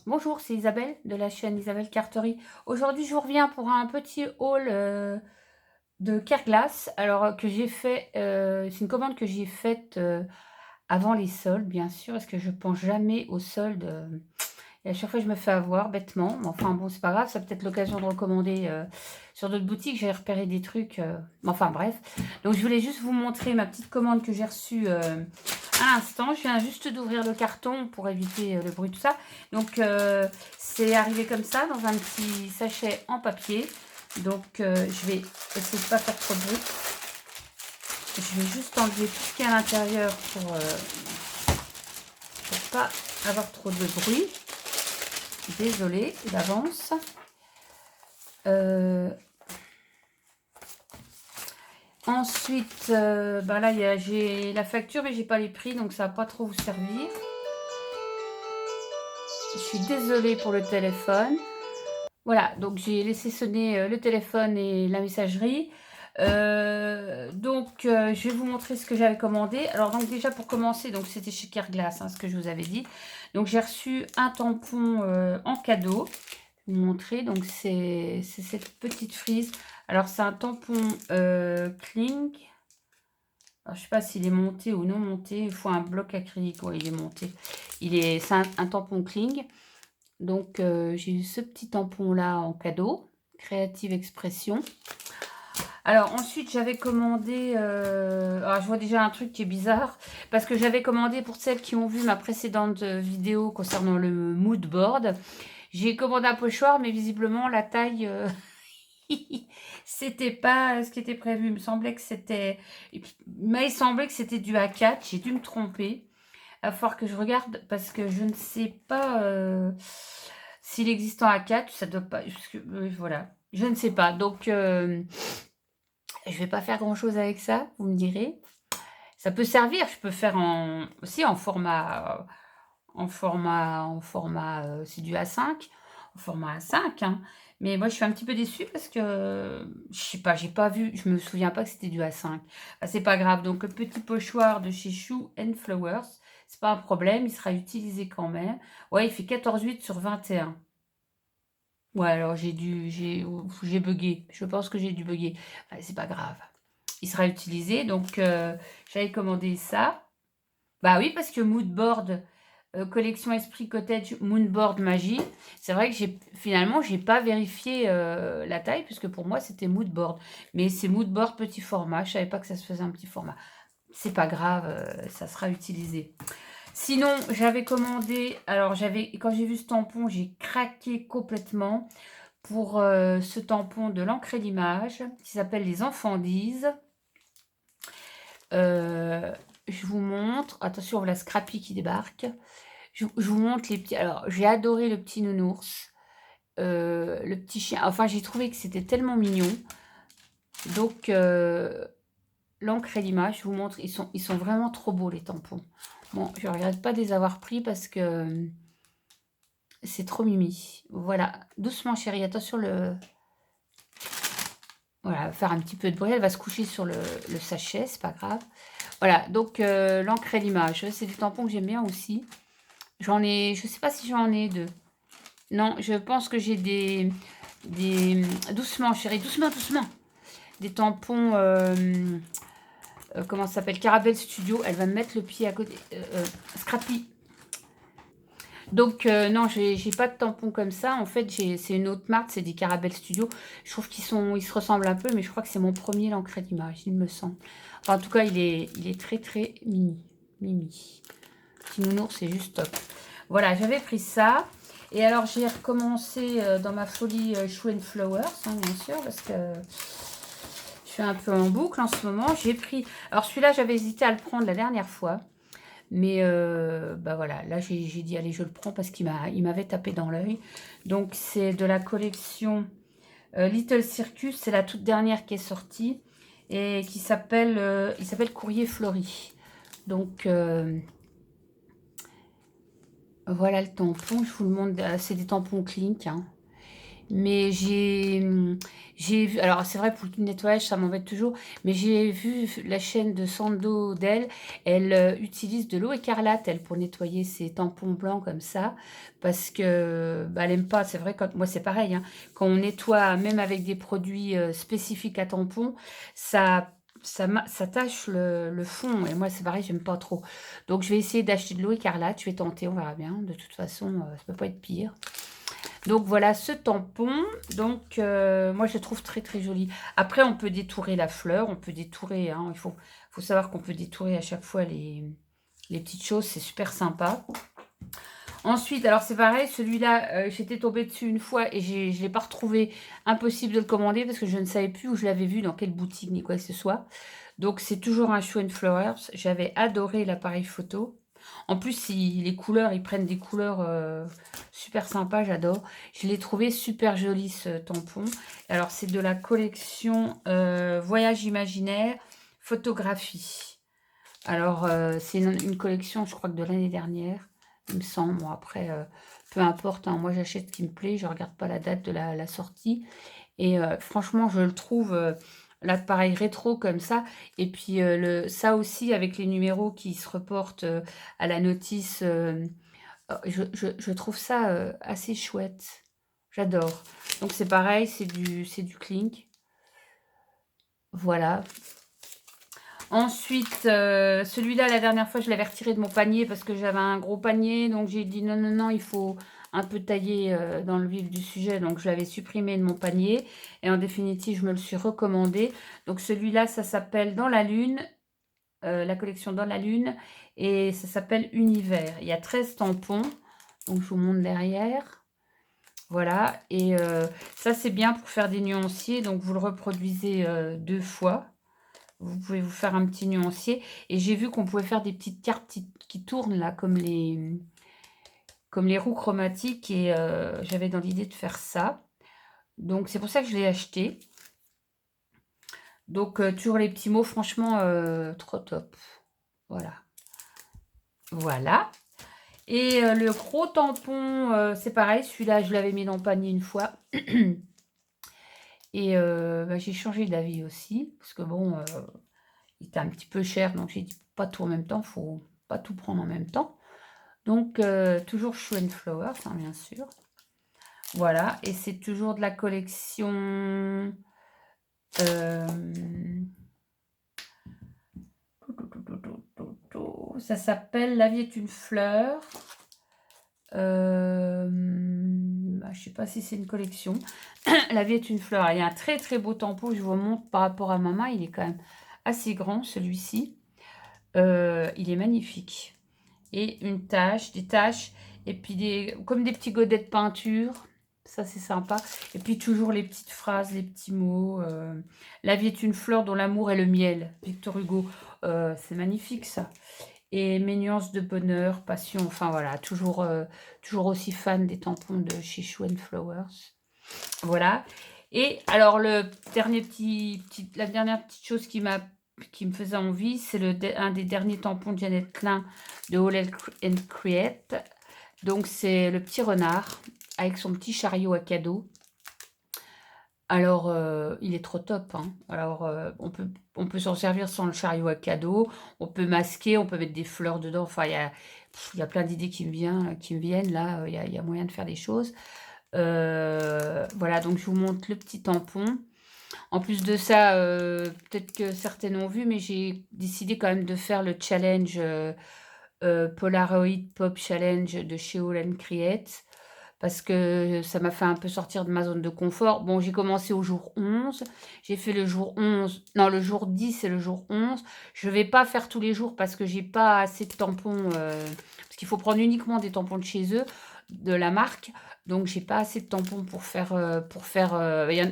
Bonjour, c'est Isabelle de la chaîne Isabelle Carterie. Aujourd'hui, je vous reviens pour un petit haul de Carglass. Alors que j'ai fait, c'est une commande que j'ai faite avant les soldes, bien sûr, parce que je pense jamais aux soldes. Et à chaque fois, je me fais avoir bêtement. Mais enfin, bon, c'est pas grave, ça peut être l'occasion de recommander sur d'autres boutiques. J'ai repéré des trucs. Enfin, bref. Donc, je voulais juste vous montrer ma petite commande que j'ai reçue à l'instant. Je viens juste d'ouvrir le carton pour éviter le bruit, tout ça. Donc, c'est arrivé comme ça, dans un petit sachet en papier. Donc, je vais essayer de ne pas faire trop de bruit. Je vais juste enlever tout ce qui est à l'intérieur pour pas avoir trop de bruit. Désolée d'avance. Ensuite, là, j'ai la facture, mais j'ai pas les prix, donc ça va pas trop vous servir. Je suis désolée pour le téléphone. Voilà, donc j'ai laissé sonner le téléphone et la messagerie. Je vais vous montrer ce que j'avais commandé. Alors, donc déjà pour commencer, donc c'était chez Carglass, hein, ce que je vous avais dit. Donc j'ai reçu un tampon en cadeau. Je vais vous montrer, donc c'est cette petite frise. Alors c'est un tampon Kling. Alors, je ne sais pas s'il est monté ou non monté. Il faut un bloc acrylique. Oui, il est monté. C'est un tampon Kling. Donc, j'ai eu ce petit tampon-là en cadeau. Creative Expression. Alors, ensuite, j'avais commandé... alors, je vois déjà un truc qui est bizarre. Parce que j'avais commandé, pour celles qui ont vu ma précédente vidéo concernant le mood board, j'ai commandé un pochoir, mais visiblement, la taille... c'était pas ce qui était prévu. Il me semblait que c'était... Mais il semblait que c'était du A4. J'ai dû me tromper. Il va falloir que je regarde parce que je ne sais pas s'il existe en A4. Ça doit pas... voilà. Je ne sais pas. Donc, je vais pas faire grand-chose avec ça, vous me direz. Ça peut servir. Je peux faire aussi en format... c'est du A5. En format A5, hein. Mais moi, je suis un petit peu déçue parce que, je sais pas, j'ai pas vu, je me souviens pas que c'était du A5. Ah, c'est pas grave. Donc, le petit pochoir de chez Shoe and Flowers, c'est pas un problème, il sera utilisé quand même. Ouais, il fait 14,8 sur 21. Ouais, alors j'ai bugué. Je pense que j'ai dû bugger. Enfin, c'est pas grave. Il sera utilisé. Donc, j'avais commandé ça. Bah oui, parce que Moodboard, collection Esprit Cottage Moonboard Magie, c'est vrai que finalement, j'ai pas vérifié la taille, puisque pour moi, c'était Moodboard. Mais c'est Moodboard petit format. Je savais pas que ça se faisait un petit format. C'est pas grave, ça sera utilisé. Sinon, j'avais commandé, alors quand j'ai vu ce tampon, j'ai craqué complètement pour ce tampon de l'encre et l'image qui s'appelle Les Enfants disent. Je vous montre, attention, voilà Scrappy qui débarque. Je vous montre les petits. Alors, j'ai adoré le petit nounours, le petit chien. Enfin, j'ai trouvé que c'était tellement mignon. Donc, l'encre et l'image, je vous montre. Ils sont vraiment trop beaux, les tampons. Bon, je ne regrette pas de les avoir pris parce que c'est trop mimi. Voilà, doucement, chérie. Attention, voilà, elle va faire un petit peu de bruit. Elle va se coucher sur le sachet, c'est pas grave. Voilà, donc l'encre et l'image, c'est des tampons que j'aime bien aussi. J'en ai, je sais pas si j'en ai deux. Non, je pense que j'ai doucement, chérie, doucement, doucement. Des tampons, comment ça s'appelle? Caramel Studio. Elle va me mettre le pied à côté. Scrappy. Donc, non, j'ai pas de tampons comme ça. En fait, c'est une autre marque, c'est des Caramel Studio. Je trouve ils se ressemblent un peu, mais je crois que c'est mon premier l'encre d'image, il me semble. Enfin, en tout cas, il est très, très mini. Mimi. Petit nounours, c'est juste top. Voilà, j'avais pris ça. Et alors, j'ai recommencé dans ma folie Shoe and Flowers, hein, bien sûr, parce que je suis un peu en boucle en ce moment. J'ai pris... Alors, celui-là, j'avais hésité à le prendre la dernière fois. Mais, voilà, là, j'ai dit, allez, je le prends parce qu'il m'avait tapé dans l'œil. Donc, c'est de la collection Little Circus. C'est la toute dernière qui est sortie et il s'appelle Courrier Fleuri. Donc... voilà le tampon, je vous le montre, c'est des tampons Klink, hein. Mais j'ai vu, alors c'est vrai pour le nettoyage, ça m'embête toujours, mais j'ai vu la chaîne de Sando d'elle, elle utilise de l'eau écarlate, elle, pour nettoyer ses tampons blancs comme ça, parce que bah, elle aime pas, c'est vrai, quand moi c'est pareil, hein, quand on nettoie, même avec des produits spécifiques à tampons, ça tâche le fond, et moi c'est pareil, j'aime pas trop. Donc je vais essayer d'acheter de l'eau écarlate, je vais tenter, on verra bien, de toute façon, ça peut pas être pire. Donc voilà ce tampon. Donc moi je le trouve très très joli. Après on peut détourer la fleur, on peut détourer, hein, faut savoir qu'on peut détourer à chaque fois les petites choses, c'est super sympa. Ensuite, alors c'est pareil, celui-là, j'étais tombée dessus une fois et je ne l'ai pas retrouvé. Impossible de le commander parce que je ne savais plus où je l'avais vu, dans quelle boutique, ni quoi que ce soit. Donc c'est toujours un Show Flowers. J'avais adoré l'appareil photo. En plus, les couleurs, ils prennent des couleurs super sympas, j'adore. Je l'ai trouvé super joli ce tampon. Alors c'est de la collection Voyage imaginaire, photographie. Alors c'est une collection, je crois que de l'année dernière, il me semble. Bon après, peu importe, hein, moi j'achète ce qui me plaît, je ne regarde pas la date de la sortie. Et franchement, je le trouve, l'appareil rétro comme ça. Et puis ça aussi, avec les numéros qui se reportent à la notice, je trouve ça assez chouette. J'adore. Donc c'est pareil, c'est du Klink. Voilà. Ensuite, celui-là, la dernière fois, je l'avais retiré de mon panier parce que j'avais un gros panier. Donc, j'ai dit non, non, non, il faut un peu tailler dans le vif du sujet. Donc, je l'avais supprimé de mon panier. Et en définitive, je me le suis recommandé. Donc, celui-là, ça s'appelle Dans la Lune. La collection Dans la Lune. Et ça s'appelle Univers. Il y a 13 tampons. Donc, je vous montre derrière. Voilà. Et ça, c'est bien pour faire des nuanciers. Donc, vous le reproduisez 2 fois. Vous pouvez vous faire un petit nuancier. Et j'ai vu qu'on pouvait faire des petites cartes qui tournent là, comme les roues chromatiques. Et j'avais dans l'idée de faire ça. Donc c'est pour ça que je l'ai acheté. Donc toujours les petits mots, franchement, trop top. Voilà. Voilà. Et le gros tampon, c'est pareil. Celui-là, je l'avais mis dans le panier une fois. Et bah, j'ai changé d'avis aussi. Parce que bon, il était un petit peu cher. Donc j'ai dit pas tout en même temps. Faut pas tout prendre en même temps. Donc, toujours Show Flowers, hein, bien sûr. Voilà, et c'est toujours de la collection... ça s'appelle La vie est une fleur. Bah, je sais pas si c'est une collection. La vie est une fleur. Il y a un très très beau tampon, je vous montre par rapport à ma main. Il est quand même assez grand, celui-ci. Il est magnifique. Et une tache, des taches, et puis comme des petits godets de peinture. Ça, c'est sympa. Et puis toujours les petites phrases, les petits mots. La vie est une fleur dont l'amour est le miel. Victor Hugo. C'est magnifique, ça. Et mes nuances de bonheur, passion. Enfin, voilà. Toujours aussi fan des tampons de chez Show Flowers. Voilà. Et alors, la dernière petite chose qui me faisait envie, c'est un des derniers tampons de Jeannette Klein de All and Create. Donc, c'est le petit renard avec son petit chariot à cadeau. Alors, il est trop top, hein. Alors, on peut s'en servir sans le chariot à cadeau. On peut masquer, on peut mettre des fleurs dedans. Enfin, il y a plein d'idées qui me viennent. Là, il y a moyen de faire des choses. Voilà, donc je vous montre le petit tampon. En plus de ça, peut-être que certaines ont vu, mais j'ai décidé quand même de faire le challenge Polaroid Pop Challenge de chez All Create. Parce que ça m'a fait un peu sortir de ma zone de confort. Bon, j'ai commencé au jour 11. J'ai fait le jour 11. Non, le jour 10 et le jour 11. Je ne vais pas faire tous les jours parce que j'ai pas assez de tampons. Parce qu'il faut prendre uniquement des tampons de chez eux, de la marque. Donc, j'ai pas assez de tampons pour faire...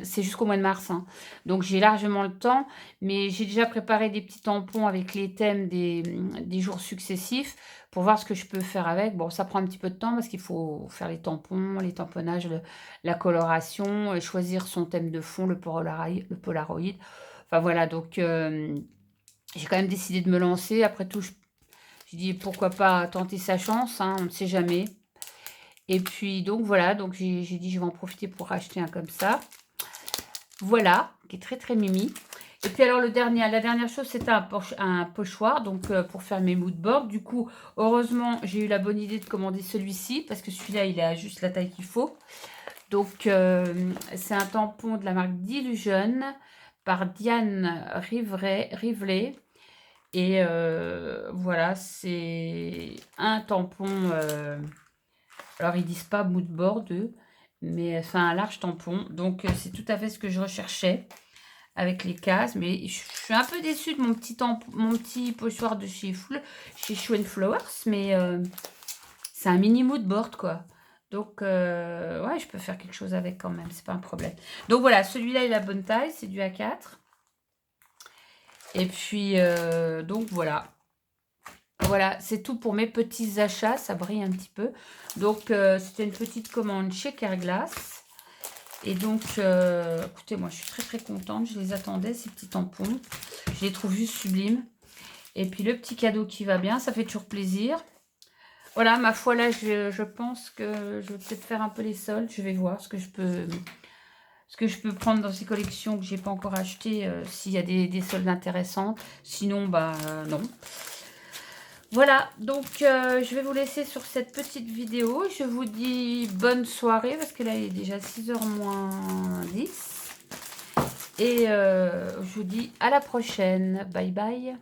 c'est jusqu'au mois de mars, hein. Donc, j'ai largement le temps. Mais j'ai déjà préparé des petits tampons avec les thèmes des jours successifs pour voir ce que je peux faire avec. Bon, ça prend un petit peu de temps parce qu'il faut faire les tampons, les tamponnages, la coloration, et choisir son thème de fond, le Polaroid. Enfin voilà, donc j'ai quand même décidé de me lancer. Après tout, j'ai dit pourquoi pas tenter sa chance, hein, on ne sait jamais. Et puis, donc voilà, donc j'ai dit je vais en profiter pour acheter un comme ça. Voilà, qui est très, très mimi. Et puis alors la dernière chose, c'était un pochoir, donc pour faire mes mood boards. Du coup, heureusement, j'ai eu la bonne idée de commander celui-ci, parce que celui-là, il a juste la taille qu'il faut. Donc, c'est un tampon de la marque Dilusion par Diane Rivelet. Et voilà, c'est un tampon. Alors, ils disent pas mood board, eux, mais c'est un large tampon. Donc, c'est tout à fait ce que je recherchais avec les cases. Mais je suis un peu déçue de mon petit pochoir de chez Chou Flowers. Mais c'est un mini mood board, quoi. Donc, ouais, je peux faire quelque chose avec quand même. C'est pas un problème. Donc, voilà, celui-là, il a la bonne taille. C'est du A4. Et puis, donc, voilà. Voilà, c'est tout pour mes petits achats. Ça brille un petit peu. Donc, c'était une petite commande chez Carglass. Et donc, écoutez, moi, je suis très, très contente. Je les attendais, ces petits tampons. Je les trouve juste sublimes. Et puis, le petit cadeau qui va bien, ça fait toujours plaisir. Voilà, ma foi, là, je pense que je vais peut-être faire un peu les soldes. Je vais voir ce que je peux prendre dans ces collections que j'ai pas encore achetées, s'il y a des soldes intéressantes. Sinon, bah, non. Voilà, donc je vais vous laisser sur cette petite vidéo. Je vous dis bonne soirée, parce que là, il est déjà 6h moins 10. Et je vous dis à la prochaine. Bye bye.